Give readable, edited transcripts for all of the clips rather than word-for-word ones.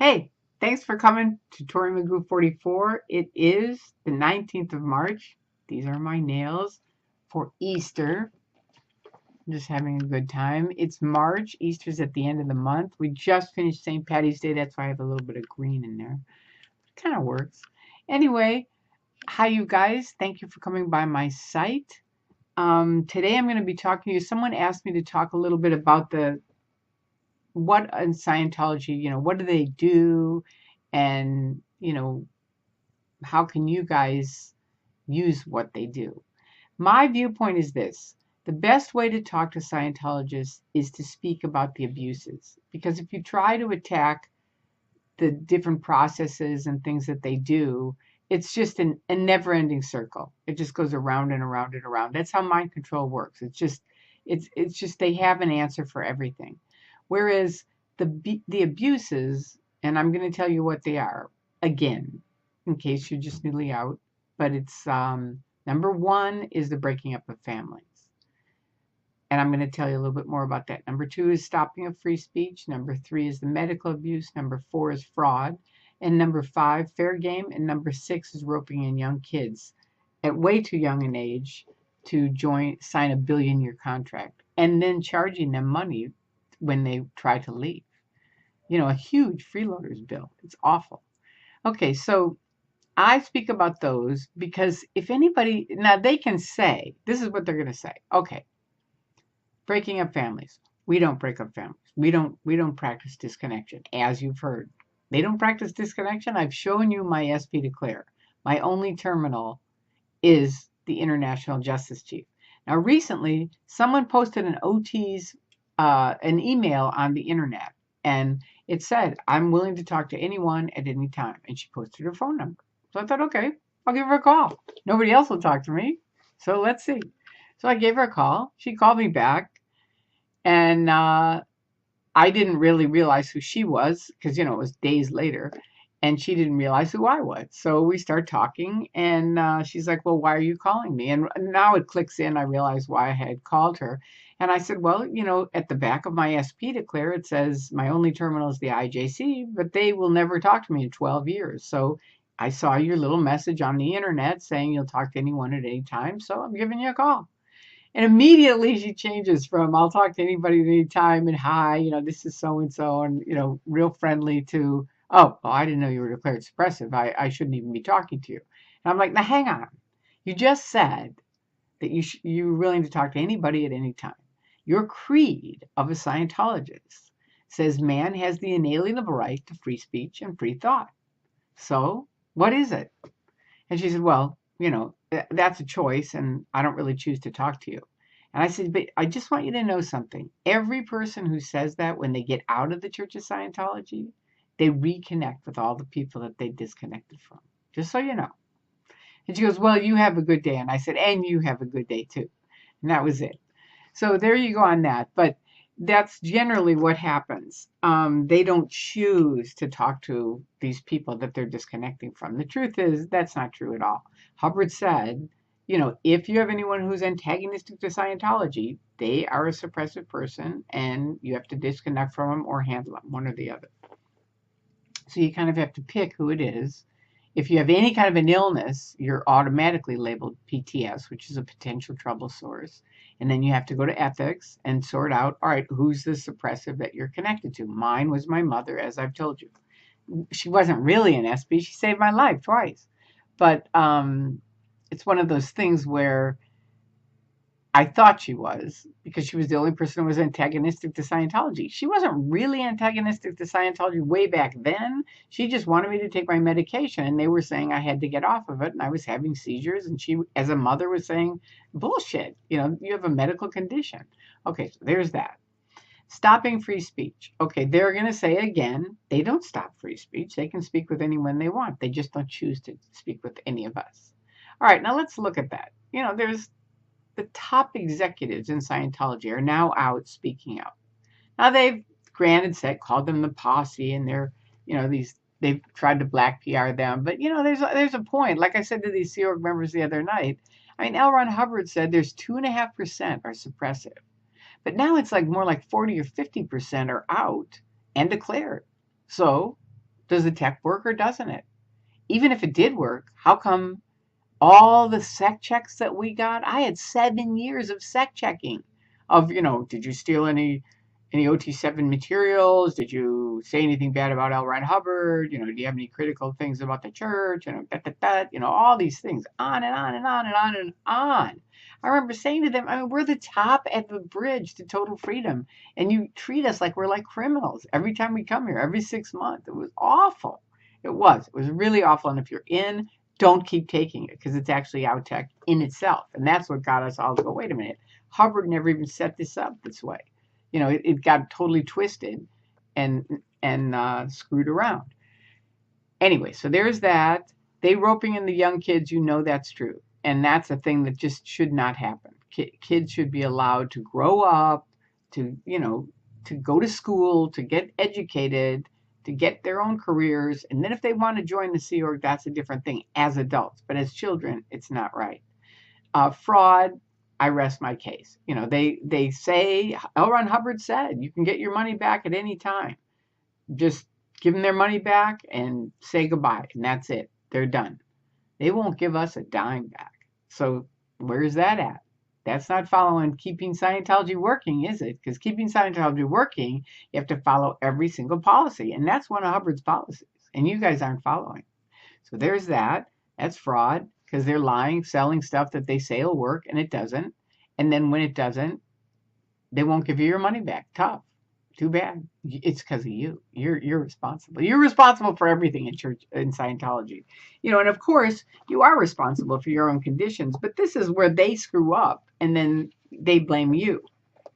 Hey, thanks for coming to Tori Magoo 44. It is the 19th of March. These are my nails for Easter. I'm just having a good time. It's March. Easter's at the end of the month. We just finished St. Patty's Day. That's why I have a little bit of green in there. It kind of works. Anyway, hi, you guys. Thank you for coming by my site. Today I'm going to be talking to you. Someone asked me to talk a little bit about what in Scientology, what do they do? And, how can you guys use what they do? My viewpoint is this. The best way to talk to Scientologists is to speak about the abuses. Because if you try to attack the different processes and things that they do, it's just a never ending circle. It just goes around and around and around. That's how mind control works. It's just they have an answer for everything. Whereas the abuses, and I'm going to tell you what they are again, in case you're just newly out, but it's number one is the breaking up of families. And I'm going to tell you a little bit more about that. Number two is stopping of free speech. Number three is the medical abuse. Number four is fraud. And number five, fair game. And number six is roping in young kids at way too young an age to sign a billion-year contract and then charging them money when they try to leave. A huge freeloaders bill. It's awful. Okay, so I speak about those because if anybody, now they can say, this is what they're going to say. Okay, breaking up families. We don't break up families. We don't practice disconnection, as you've heard. They don't practice disconnection. I've shown you my SP Declare. My only terminal is the International Justice Chief. Now, recently, someone posted an email on the internet, and it said, "I'm willing to talk to anyone at any time," and she posted her phone number. So I thought, okay, I'll give her a call. Nobody else will talk to me, so let's see. So I gave her a call. She called me back. And I didn't really realize who she was because, it was days later. And she didn't realize who I was. So we start talking. And she's like, "Well, why are you calling me?" And now it clicks in. I realize why I had called her. And I said, "Well, at the back of my SP Declare, it says my only terminal is the IJC, but they will never talk to me in 12 years. So I saw your little message on the internet saying you'll talk to anyone at any time. So I'm giving you a call." And immediately she changes from "I'll talk to anybody at any time" and "Hi, this is so and so," and real friendly to "Oh, well, I didn't know you were declared suppressive. I shouldn't even be talking to you." And I'm like, "Now hang on. You just said that you're willing to talk to anybody at any time. Your creed of a Scientologist says man has the inalienable right to free speech and free thought. So what is it?" And she said, "Well, that's a choice, and I don't really choose to talk to you." And I said, "But I just want you to know something. Every person who says that when they get out of the Church of Scientology, they reconnect with all the people that they disconnected from. Just so you know." And she goes, "Well, you have a good day." And I said, "And you have a good day too." And that was it. So there you go on that. But that's generally what happens. They don't choose to talk to these people that they're disconnecting from. The truth is, that's not true at all. Hubbard said, if you have anyone who's antagonistic to Scientology, they are a suppressive person and you have to disconnect from them or handle them, one or the other. So you kind of have to pick who it is. If you have any kind of an illness, you're automatically labeled PTS, which is a potential trouble source. And then you have to go to ethics and sort out, all right, who's the suppressive that you're connected to? Mine was my mother, as I've told you. She wasn't really an SP. She saved my life twice. But it's one of those things where I thought she was, because she was the only person who was antagonistic to Scientology. She wasn't really antagonistic to Scientology way back then. She just wanted me to take my medication, and they were saying I had to get off of it, and I was having seizures, and she, as a mother, was saying, "Bullshit, you have a medical condition." Okay, so there's that. Stopping free speech. Okay, they're going to say again, they don't stop free speech. They can speak with anyone they want. They just don't choose to speak with any of us. All right, now let's look at that. There's the top executives in Scientology are now out speaking out. Now they've called them the posse, and they've tried to black PR them, but there's a point. Like I said to these Sea Org members the other night, I mean, L. Ron Hubbard said there's 2.5% are suppressive, but now it's like more like 40 or 50% are out and declared. So Does the tech work or doesn't it? Even if it did work, how come all the sec checks that we got? I had 7 years of sec checking of, did you steal any OT7 materials? Did you say anything bad about L. Ron Hubbard? Do you have any critical things about the church? All these things, on and on and on and on and on. I remember saying to them, I mean, we're the top at the bridge to total freedom, and you treat us like we're like criminals every time we come here, every 6 months. It was awful. It was really awful. And if you're in, don't keep taking it because it's actually out tech in itself. And that's what got us all to go, wait a minute, Hubbard never even set this up this way. It got totally twisted and screwed around. Anyway, so there's that. They roping in the young kids, that's true. And that's a thing that just should not happen. Kids should be allowed to grow up, to go to school, to get educated, to get their own careers. And then if they want to join the Sea Org, that's a different thing as adults. But as children, it's not right. Fraud, I rest my case. They say, L. Ron Hubbard said, you can get your money back at any time. Just give them their money back and say goodbye. And that's it. They're done. They won't give us a dime back. So where's that at? That's not following keeping Scientology working, is it? Because keeping Scientology working, you have to follow every single policy. And that's one of Hubbard's policies. And you guys aren't following. So there's that. That's fraud because they're lying, selling stuff that they say will work and it doesn't. And then when it doesn't, they won't give you your money back. Tough. Too bad. It's because of you. You're responsible. You're responsible for everything in church, in Scientology. And of course, you are responsible for your own conditions, but this is where they screw up and then they blame you.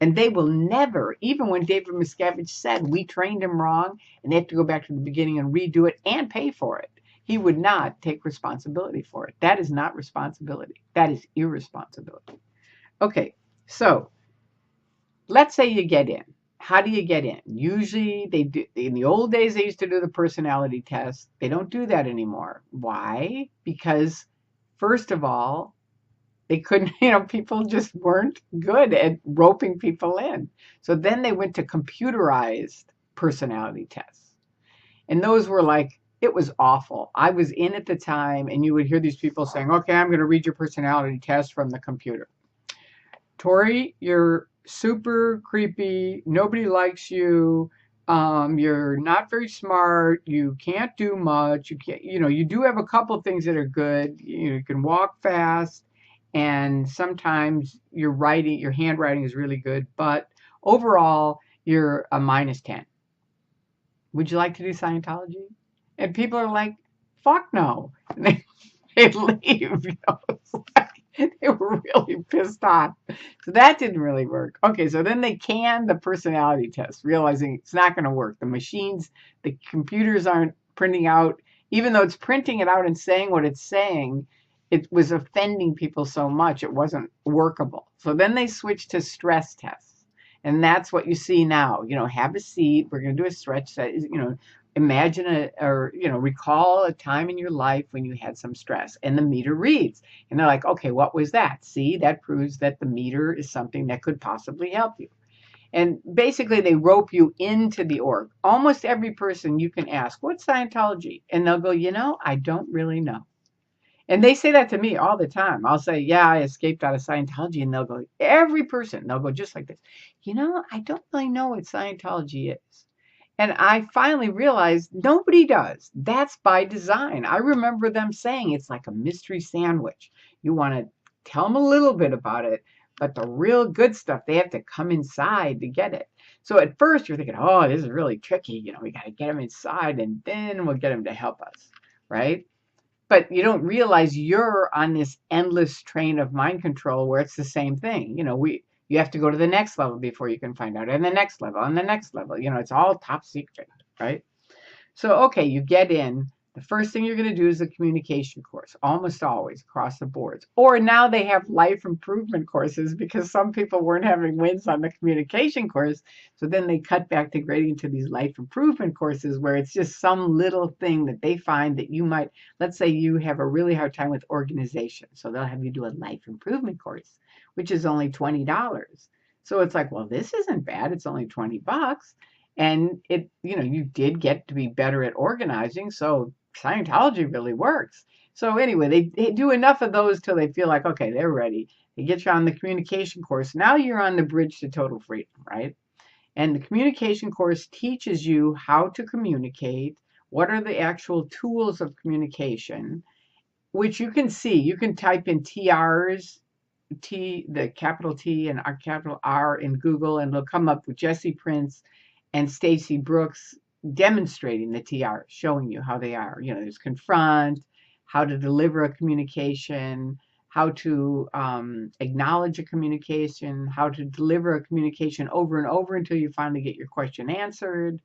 And they will never, even when David Miscavige said we trained him wrong and they have to go back to the beginning and redo it and pay for it, he would not take responsibility for it. That is not responsibility. That is irresponsibility. Okay, so let's say you get in. How do you get in? Usually they do. In the old days, they used to do the personality test. They don't do that anymore. Why? Because first of all, they couldn't, people just weren't good at roping people in. So then they went to computerized personality tests. And those were like, it was awful. I was in at the time and you would hear these people saying, okay, I'm going to read your personality test from the computer. Tori, you're super creepy. Nobody likes you. You're not very smart. You can't do much. You can't, you do have a couple of things that are good. You can walk fast. And sometimes your handwriting is really good. But overall, you're a -10. Would you like to do Scientology? And people are like, fuck no. And they leave. It's like, they were really pissed off. So that didn't really work. Okay, so then they canned the personality test, realizing it's not going to work. The computers aren't printing out, even though it's printing it out and saying what it's saying, it was offending people so much it wasn't workable. So then they switched to stress tests. And that's what you see now. Have a seat. We're going to do a stretch set. Imagine recall a time in your life when you had some stress and the meter reads. And they're like, okay, what was that? See, that proves that the meter is something that could possibly help you. And basically they rope you into the org. Almost every person you can ask, what's Scientology? And they'll go, I don't really know. And they say that to me all the time. I'll say, yeah, I escaped out of Scientology. And they'll go, every person, they'll go just like this. I don't really know what Scientology is. And I finally realized nobody does. That's by design. I remember them saying it's like a mystery sandwich. You want to tell them a little bit about it, but the real good stuff, they have to come inside to get it. So at first you're thinking, oh, this is really tricky. We got to get them inside and then we'll get them to help us, right? But you don't realize you're on this endless train of mind control where it's the same thing. You have to go to the next level before you can find out, and the next level, and the next level. It's all top secret, right? So, okay, you get in. The first thing you're going to do is a communication course, almost always across the boards. Or now they have life improvement courses because some people weren't having wins on the communication course. So then they cut back to grading to these life improvement courses where it's just some little thing that they find that you might, let's say you have a really hard time with organization. So they'll have you do a life improvement course, which is only $20. So it's like, well, this isn't bad. It's only $20. And you did get to be better at organizing. So Scientology really works. So anyway, they do enough of those till they feel like, okay, they're ready. They get you on the communication course. Now you're on the bridge to total freedom, right? And the communication course teaches you how to communicate. What are the actual tools of communication, which you can see. You can type in TRs, the capital T and our capital R in Google, and it'll come up with Jesse Prince and Stacy Brooks demonstrating the TR, showing you how they are. There's confront, how to deliver a communication, how to acknowledge a communication, how to deliver a communication over and over until you finally get your question answered.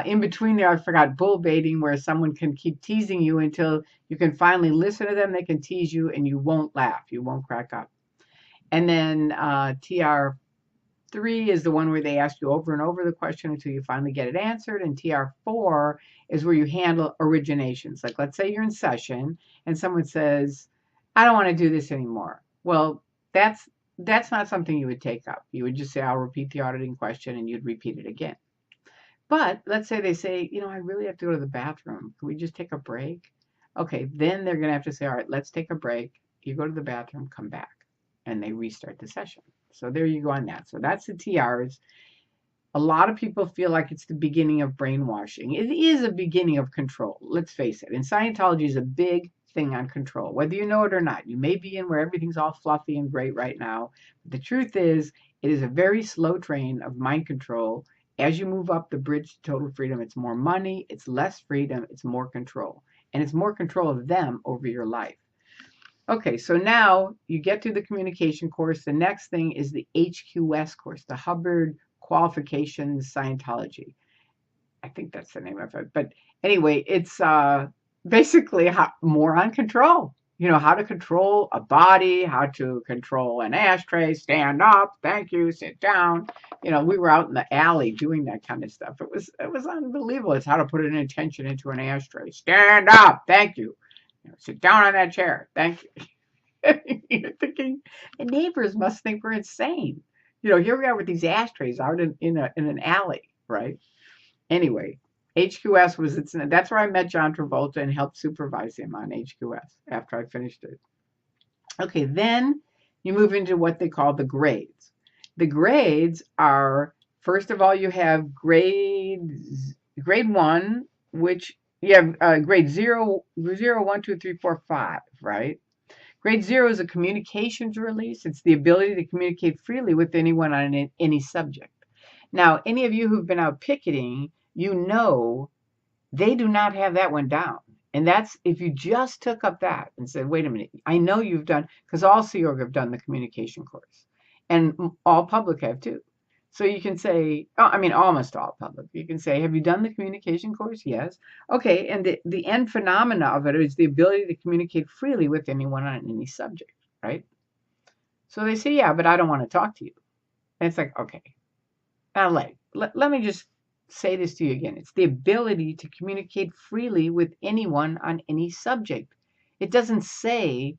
In between there, I forgot bull baiting, where someone can keep teasing you until you can finally listen to them. They can tease you and you won't laugh. You won't crack up. And then TR3 is the one where they ask you over and over the question until you finally get it answered. And TR4 is where you handle originations. Like, let's say you're in session and someone says, I don't want to do this anymore. Well, that's not something you would take up. You would just say, I'll repeat the auditing question, and you'd repeat it again. But let's say they say, I really have to go to the bathroom. Can we just take a break? Okay, then they're going to have to say, all right, let's take a break. You go to the bathroom, come back. And they restart the session. So there you go on that. So that's the TRs. A lot of people feel like it's the beginning of brainwashing. It is a beginning of control. Let's face it. And Scientology is a big thing on control, whether you know it or not. You may be in where everything's all fluffy and great right now. But the truth is, it is a very slow train of mind control. As you move up the bridge to total freedom, it's more money, it's less freedom, it's more control. And it's more control of them over your life. Okay, so now you get to the communication course. The next thing is the HQS course, the Hubbard Qualifications Scientology. I think that's the name of it. But anyway, it's basically more on control. How to control a body, how to control an ashtray, stand up, thank you, sit down. We were out in the alley doing that kind of stuff. It was unbelievable. It's how to put an intention into an ashtray. Stand up, thank you. Sit down on that chair, thank you. You're thinking the neighbors must think we're insane. Here we are with these ashtrays out in an alley, right? Anyway, HQS that's where I met John Travolta and helped supervise him on HQS after I finished it. Okay, then you move into what they call the grades. The grades are, first of all, you have grade 1, which you have grade 0, 1, 2, 3, 4, 5, right? Grade 0 is a communications release. It's the ability to communicate freely with anyone on any subject. Now, any of you who've been out picketing, they do not have that one down. And that's if you just took up that and said, wait a minute, I know you've done, because all Sea Org have done the communication course. And all public have too. So you can say, almost all public. You can say, have you done the communication course? Yes. Okay, and the end phenomena of it is the ability to communicate freely with anyone on any subject, right? So they say, yeah, but I don't want to talk to you. And it's like, okay. Now let me just say this to you again. It's the ability to communicate freely with anyone on any subject. It doesn't say,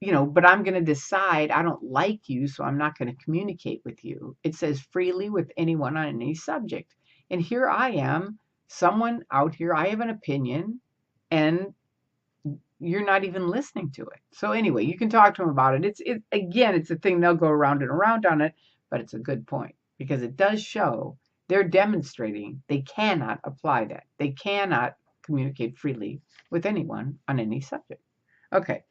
but I'm going to decide I don't like you, so I'm not going to communicate with you. It says freely with anyone on any subject. And here I am, someone out here, I have an opinion, and you're not even listening to it. So anyway, you can talk to them about it. It's a thing, they'll go around and around on it, but it's a good point because it does show they're demonstrating they cannot apply that. They cannot communicate freely with anyone on any subject. Okay.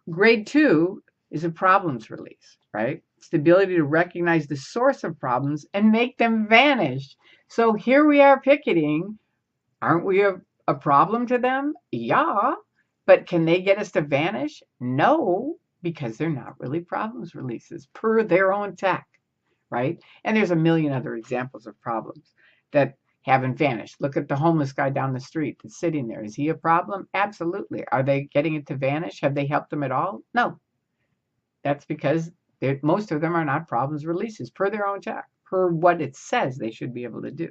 Grade 2 is a problems release, right? It's the ability to recognize the source of problems and make them vanish. So here we are picketing. Aren't we a problem to them? Yeah. But can they get us to vanish? No, because they're not really problems releases per their own tech, right? And there's a million other examples of problems that haven't vanished. Look at the homeless guy down the street that's sitting there. Is he a problem? Absolutely. Are they getting it to vanish? Have they helped him at all? No. That's because most of them are not problems releases per their own tech, per what it says they should be able to do.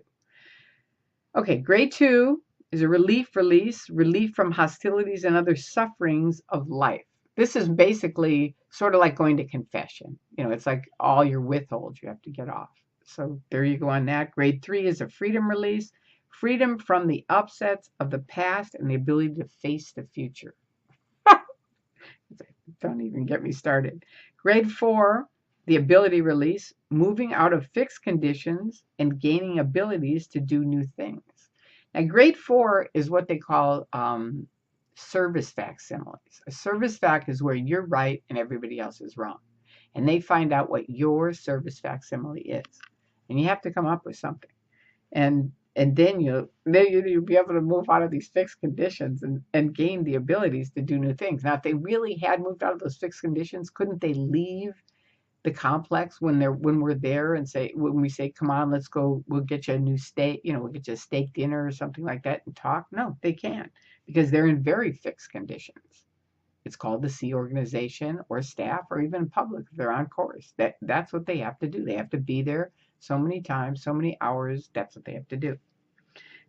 Okay, grade 2 is a relief from hostilities and other sufferings of life. This is basically sort of like going to confession. It's like all your withholds you have to get off. So there you go on that. Grade 3 is a freedom release. Freedom from the upsets of the past and the ability to face the future. Don't even get me started. Grade 4, the ability release, moving out of fixed conditions and gaining abilities to do new things. Now, grade 4 is what they call service facsimiles. A service fac is where you're right and everybody else is wrong. And they find out what your service facsimile is. And you have to come up with something. And then you'll be able to move out of these fixed conditions and gain the abilities to do new things. Now, if they really had moved out of those fixed conditions, couldn't they leave the complex when we're there and say, when we say, come on, let's go, we'll get you a new steak, we'll get you a steak dinner or something like that and talk? No, they can't, because they're in very fixed conditions. It's called the C organization or staff or even public if they're on course. That's what they have to do. They have to be there so many times, so many hours. That's what they have to do.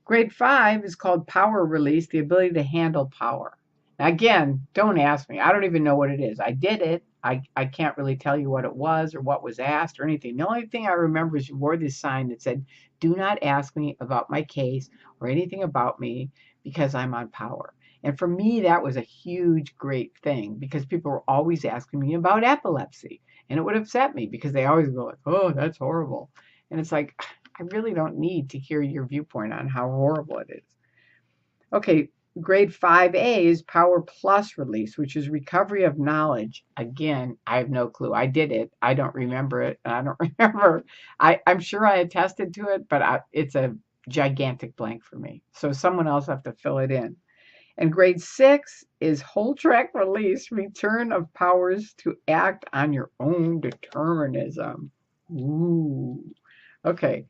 Grade 5 is called power release, the ability to handle power. Now, again, don't ask me. I don't even know what it is. I did it. I can't really tell you what it was or what was asked or anything. The only thing I remember is you wore this sign that said, do not ask me about my case or anything about me because I'm on power. And for me, that was a huge, great thing because people were always asking me about epilepsy. And it would upset me because they always go like, oh, that's horrible. And it's like, I really don't need to hear your viewpoint on how horrible it is. Okay, grade 5A is Power Plus release, which is recovery of knowledge. Again, I have no clue. I did it. I don't remember it. And I don't remember. I'm sure I attested to it, but it's a gigantic blank for me. So someone else have to fill it in. And grade 6 is whole track release, return of powers to act on your own determinism. Ooh. Okay.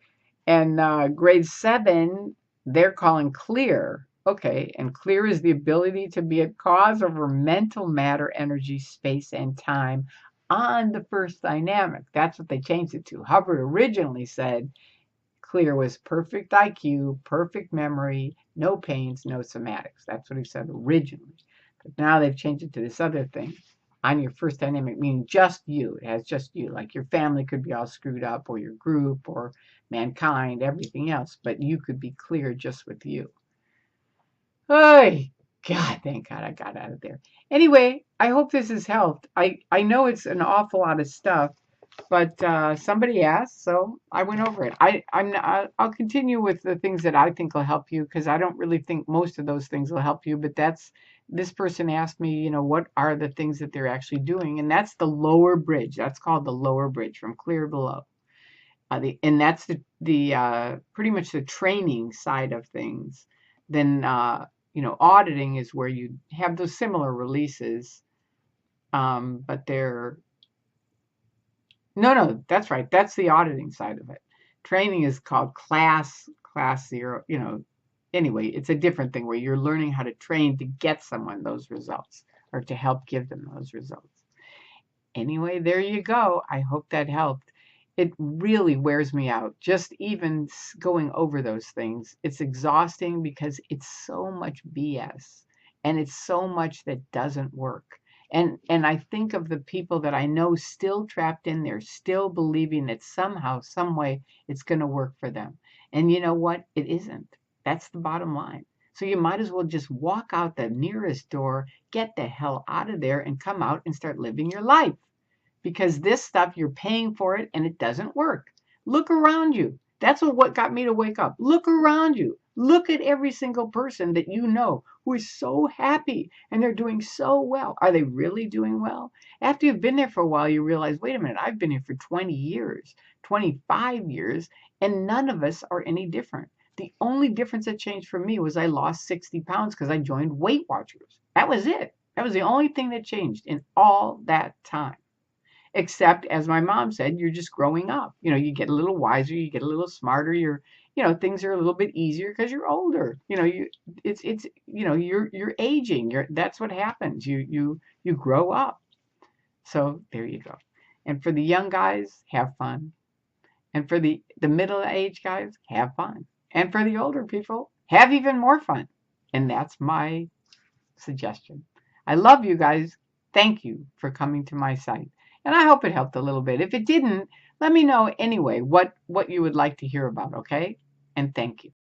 And grade 7, they're calling clear. Okay. And clear is the ability to be a cause over mental matter, energy, space, and time on the first dynamic. That's what they changed it to. Hubbard originally said clear was perfect IQ, perfect memory, no pains, no somatics. That's what he said originally. But now they've changed it to this other thing. On your first dynamic, meaning just you. It has just you. Like your family could be all screwed up, or your group, or mankind, everything else. But you could be clear just with you. Hey, God, thank God I got out of there. Anyway, I hope this has helped. I know it's an awful lot of stuff, but somebody asked, so I went over it. I'll continue with the things that I think will help you because I don't really think most of those things will help you. But this person asked me, what are the things that they're actually doing, and that's the lower bridge. That's called the lower bridge from clear below. And that's the pretty much the training side of things. Then auditing is where you have those similar releases, but they're no, that's right. That's the auditing side of it. Training is called class 0. Anyway, it's a different thing where you're learning how to train to get someone those results or to help give them those results. Anyway, there you go. I hope that helped. It really wears me out. Just even going over those things, it's exhausting because it's so much BS and it's so much that doesn't work. And I think of the people that I know still trapped in there, still believing that somehow, some way, it's going to work for them. And you know what? It isn't. That's the bottom line. So you might as well just walk out the nearest door, get the hell out of there, and come out and start living your life. Because this stuff, you're paying for it and it doesn't work. Look around you. That's what got me to wake up. Look around you. Look at every single person that you know who is so happy and they're doing so well. Are they really doing well? After you've been there for a while, you realize, wait a minute, I've been here for 20 years, 25 years, and none of us are any different. The only difference that changed for me was I lost 60 pounds because I joined Weight Watchers. That was it. That was the only thing that changed in all that time. Except, as my mom said, you're just growing up. You get a little wiser, you get a little smarter. Things are a little bit easier because you're older. You're aging. That's what happens. You grow up. So there you go. And for the young guys, have fun. And for the middle-aged guys, have fun. And for the older people, have even more fun. And that's my suggestion. I love you guys. Thank you for coming to my site. And I hope it helped a little bit. If it didn't, Let me know anyway what you would like to hear about, okay? And thank you.